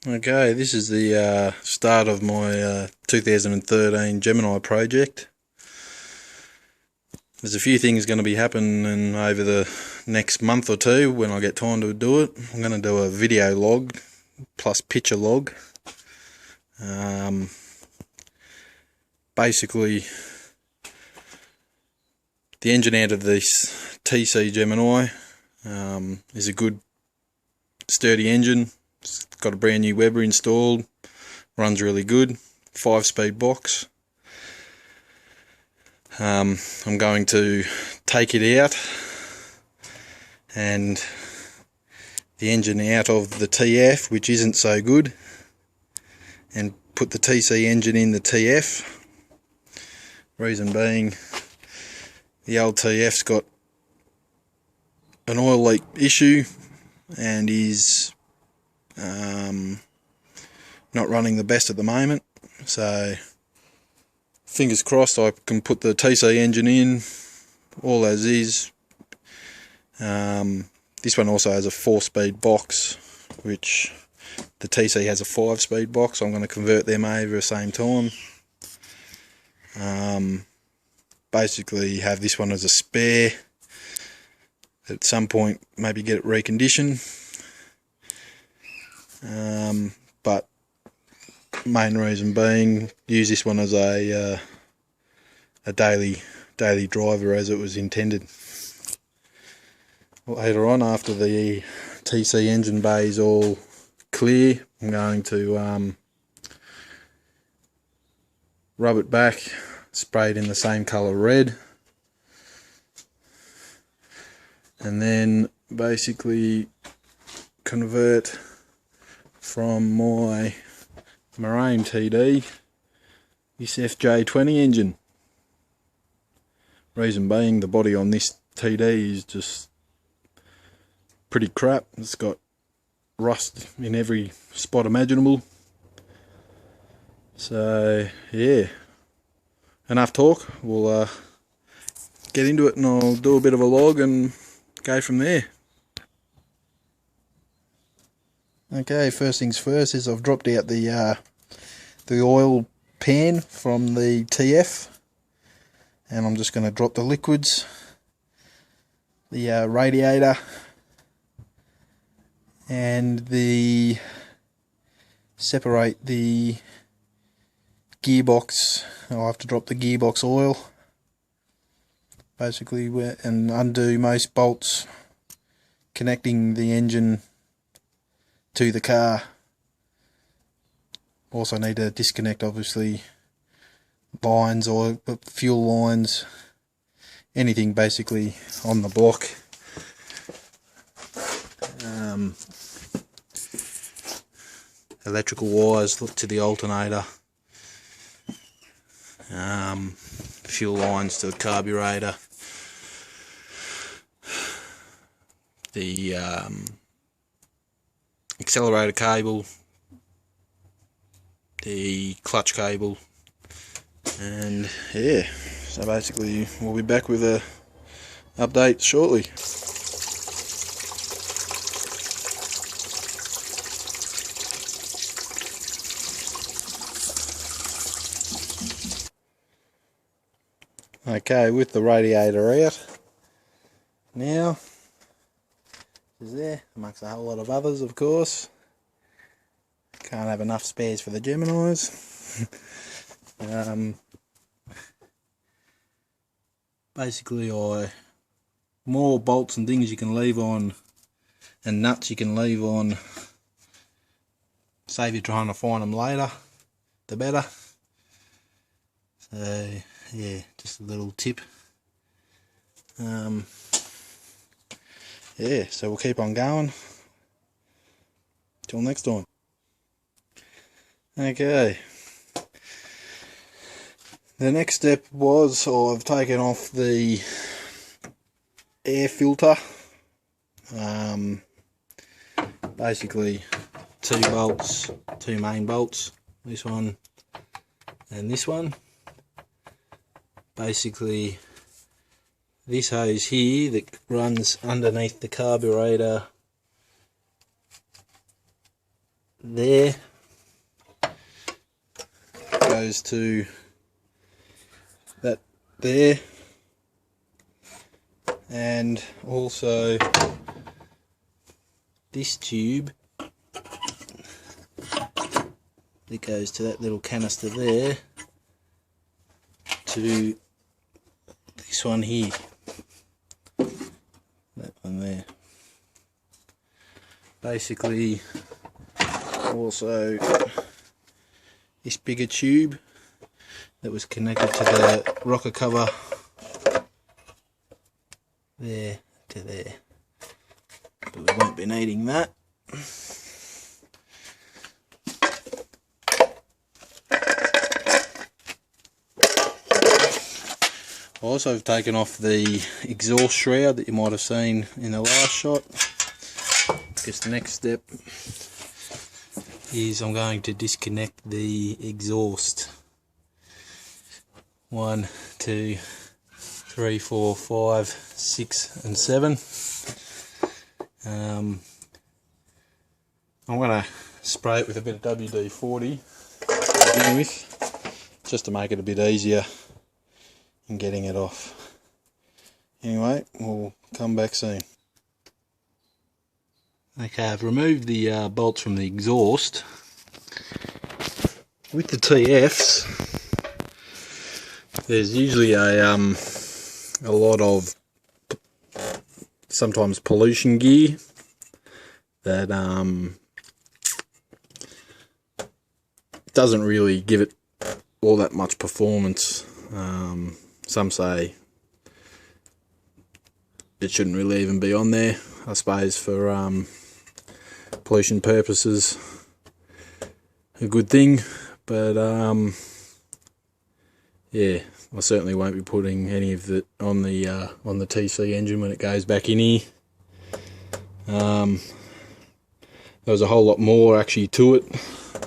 Okay, this is the start of my 2013 Gemini project. There's a few things going to be happening over the next month or two when I get time to do it. I'm going to do a video log plus picture log. Basically, the engine out of this TC Gemini is a good sturdy engine. It's got a brand new Weber installed, runs really good, 5-speed box. I'm going to take it out and the engine out of the TF, which isn't so good, and put the TC engine in the TF. Reason being, the old TF's got an oil leak issue and is not running the best at the moment, so fingers crossed I can put the TC engine in all as is. This one also has a 4-speed box, which the TC has a 5-speed box. I'm going to convert them over at the same time. Basically have this one as a spare. At some point maybe get it reconditioned. But main reason being, use this one as a daily driver as it was intended. Later on, after the TC engine bay is all clear, I'm going to rub it back, spray it in the same colour red, and then basically convert from my Marine TD this FJ20 engine. Reason being, the body on this TD is just pretty crap. It's got rust in every spot imaginable. So yeah, enough talk. We'll get into it and I'll do a bit of a log and go from there. Okay, first things first is I've dropped out the oil pan from the TF, and I'm just going to drop the liquids, the radiator, and separate the gearbox. I'll have to drop the gearbox oil, basically, and undo most bolts connecting the engine to the car. Also need to disconnect, obviously, lines or fuel lines, anything basically on the block. Electrical wires to the alternator, fuel lines to the carburetor, the accelerator cable, the clutch cable, and yeah, so basically we'll be back with a update shortly. Okay, with the radiator out now, is there amongst a whole lot of others, of course. Can't have enough spares for the Geminis. Basically, more bolts and things you can leave on, and nuts you can leave on, save you trying to find them later, the better. So yeah, just a little tip. Yeah, so we'll keep on going till next time. Okay, the next step was I've taken off the air filter. Basically 2 bolts, 2 main bolts, this one and this one. Basically this hose here that runs underneath the carburetor there, goes to that there, and also this tube that goes to that little canister there to this one here, that one there. Basically also this bigger tube that was connected to the rocker cover there to there, but we won't be needing that. I also have taken off the exhaust shroud that you might have seen in the last shot, because the next step is I'm going to disconnect the exhaust. 1, 2, 3, 4, 5, 6 and 7. I'm going to spray it with a bit of WD-40 to begin with, just to make it a bit easier in getting it off. Anyway, we'll come back soon. Okay, I've removed the bolts from the exhaust. With the TFs, there's usually a lot of sometimes pollution gear that doesn't really give it all that much performance. Some say it shouldn't really even be on there. I suppose for pollution purposes, a good thing, but yeah, I certainly won't be putting any of it on the TC engine when it goes back in here. There was a whole lot more actually to it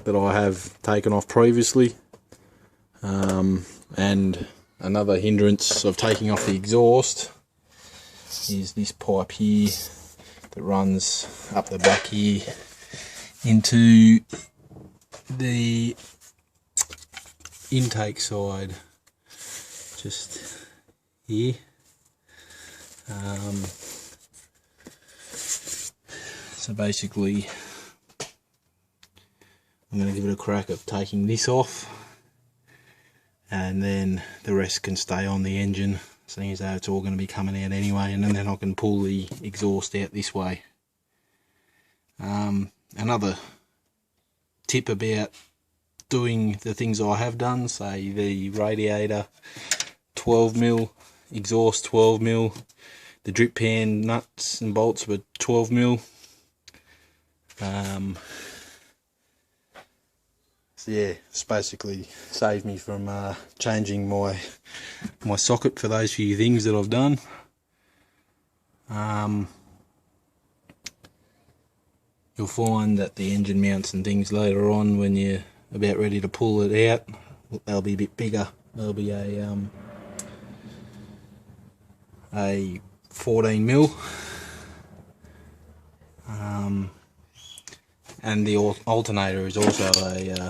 that I have taken off previously, and another hindrance of taking off the exhaust is this pipe here that runs up the back here into the intake side, just here. So basically I'm going to give it a crack of taking this off, and then the rest can stay on the engine, seeing as though it's all going to be coming out anyway, and then I can pull the exhaust out this way. Another tip about doing the things I have done, say the radiator 12mm, exhaust 12mm, the drip pan nuts and bolts were 12mm. So yeah, it's basically saved me from changing my socket for those few things that I've done. You'll find that the engine mounts and things later on, when you're about ready to pull it out, they'll be a bit bigger. There'll be a 14mm, and the alternator is also a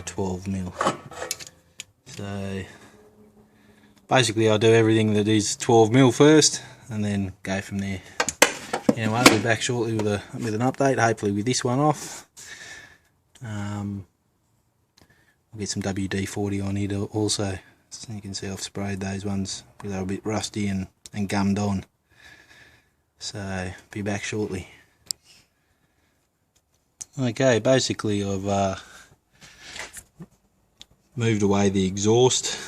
12mm. So basically I do everything that is 12mm first, and then go from there. Anyway, I'll be back shortly with an update, hopefully with this one off. We'll get some WD-40 on here also, so you can see I've sprayed those ones because they're a bit rusty and gummed on. So be back shortly. Okay, basically I've moved away the exhaust.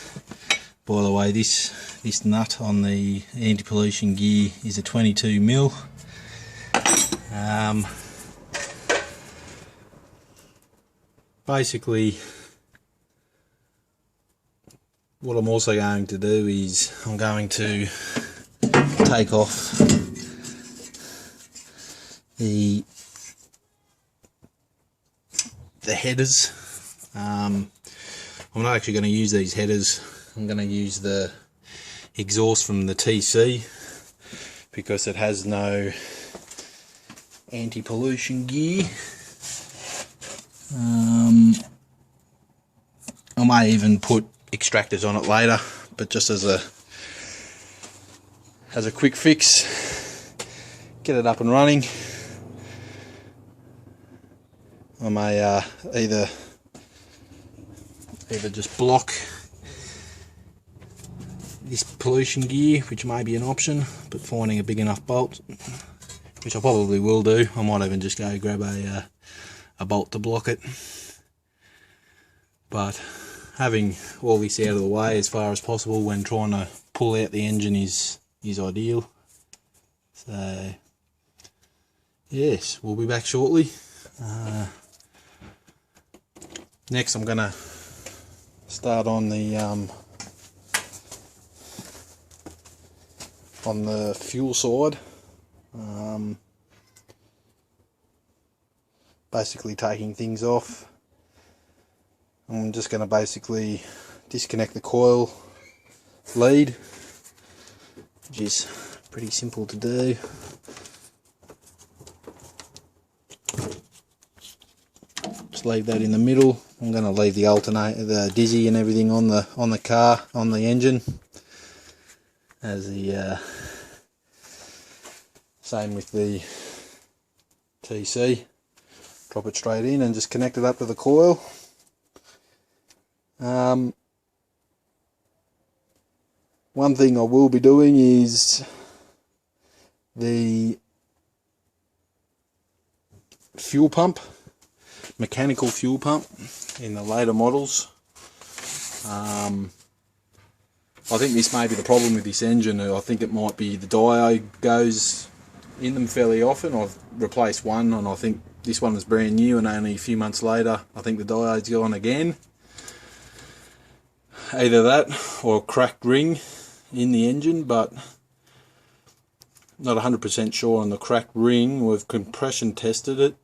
By the way, this nut on the anti-pollution gear is a 22mm. Basically what I'm also going to do is I'm going to take off the headers. I'm not actually going to use these headers. I'm going to use the exhaust from the TC because it has no anti-pollution gear. I may even put extractors on it later, but just as a quick fix, get it up and running. I may either just block this pollution gear, which may be an option, but finding a big enough bolt, which I probably will do. I might even just go grab a bolt to block it. But having all this out of the way as far as possible when trying to pull out the engine is ideal. So yes, we'll be back shortly. Next I'm gonna start on the fuel side, basically taking things off. I'm just going to basically disconnect the coil lead, which is pretty simple to do. Just leave that in the middle. I'm going to leave the alternator, the dizzy and everything on the car, on the engine, as the same with the TC. Drop it straight in and just connect it up to the coil. One thing I will be doing is the fuel pump, mechanical fuel pump in the later models. I think this may be the problem with this engine. I think it might be the diode goes in them fairly often. I've replaced one, and I think this one was brand new, and only a few months later I think the diode's gone again. Either that or a cracked ring in the engine, but not 100% sure on the cracked ring. We've compression tested it.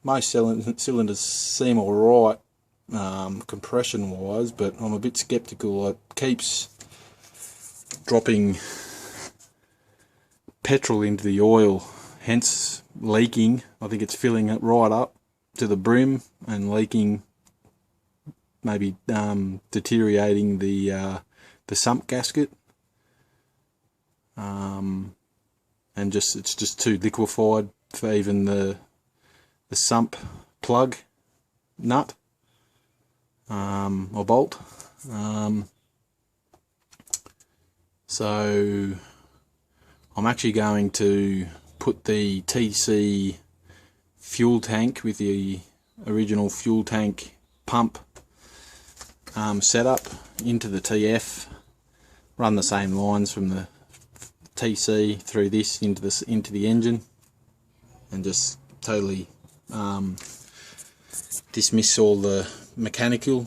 Most cylinders seem alright compression wise, but I'm a bit skeptical. It keeps dropping petrol into the oil, hence leaking. I think it's filling it right up to the brim and leaking, maybe deteriorating the sump gasket, and it's just too liquefied for even the sump plug nut or bolt. So I'm actually going to put the TC fuel tank with the original fuel tank pump setup into the TF, run the same lines from the TC through this into the engine, and just totally dismiss all the mechanical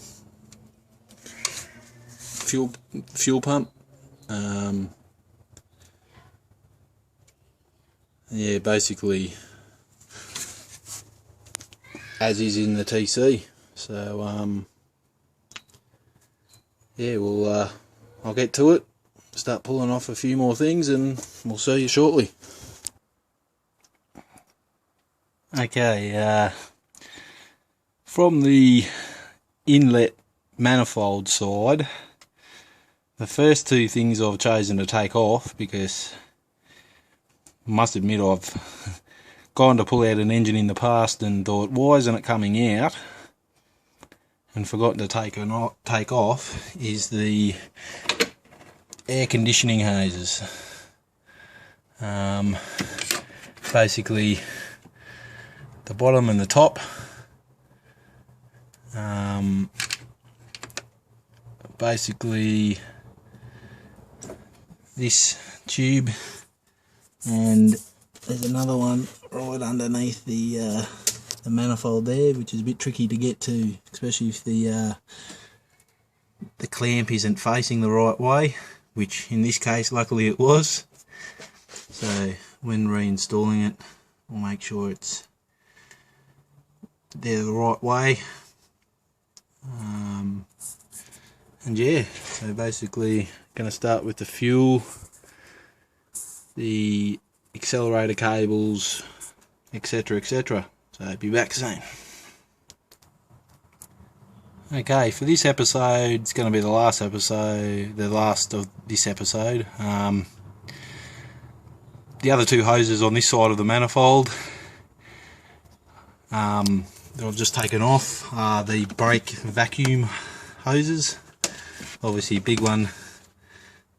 fuel pump. Yeah, basically as is in the TC. So yeah, I'll get to it, start pulling off a few more things, and we'll see you shortly. Okay, from the inlet manifold side, the first two things I've chosen to take off, because I must admit I've gone to pull out an engine in the past and thought, why isn't it coming out, and forgotten to take off, is the air conditioning hoses. Basically the bottom and the top. Basically this tube, and there's another one right underneath the manifold there, which is a bit tricky to get to, especially if the clamp isn't facing the right way, which in this case luckily it was. So when reinstalling it, we'll make sure it's there the right way. And yeah, so basically going to start with the fuel, the accelerator cables, etc, etc. So be back soon. Okay, for this episode, it's going to be the last of this episode. The other two hoses on this side of the manifold that I've just taken off are the brake vacuum hoses. Obviously big one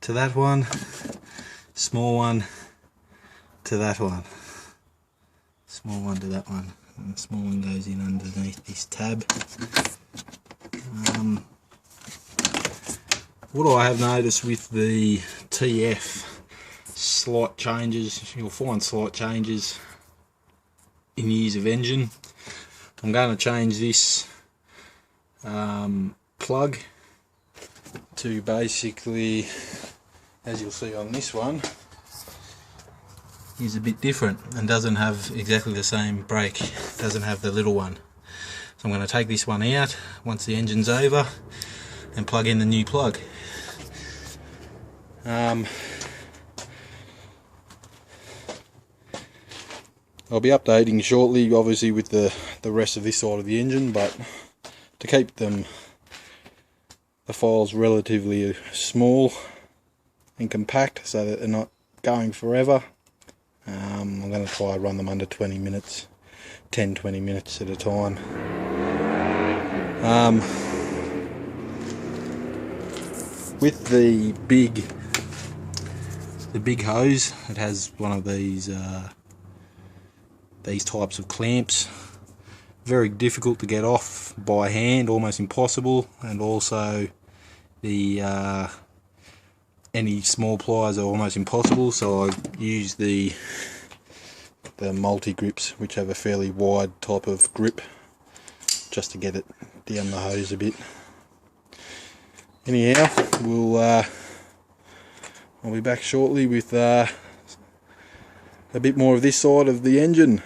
to that one, small one to that one, small one to that one, and the small one goes in underneath this tab. What I have noticed with the TF, slight changes, you'll find slight changes in years of engine. I'm going to change this plug to basically, as you'll see on this one, is a bit different and doesn't have exactly the same brake, doesn't have the little one. So I'm going to take this one out once the engine's over and plug in the new plug. I'll be updating shortly, obviously, with the rest of this side of the engine, but to keep the files relatively small and compact so that they're not going forever, I'm going to try and run them under 20 minutes, 10-20 minutes at a time. With the big hose, it has one of these types of clamps. Very difficult to get off by hand, almost impossible, and also the any small pliers are almost impossible, so I use the multi grips, which have a fairly wide type of grip, just to get it down the hose a bit. Anyhow, I'll be back shortly with a bit more of this side of the engine.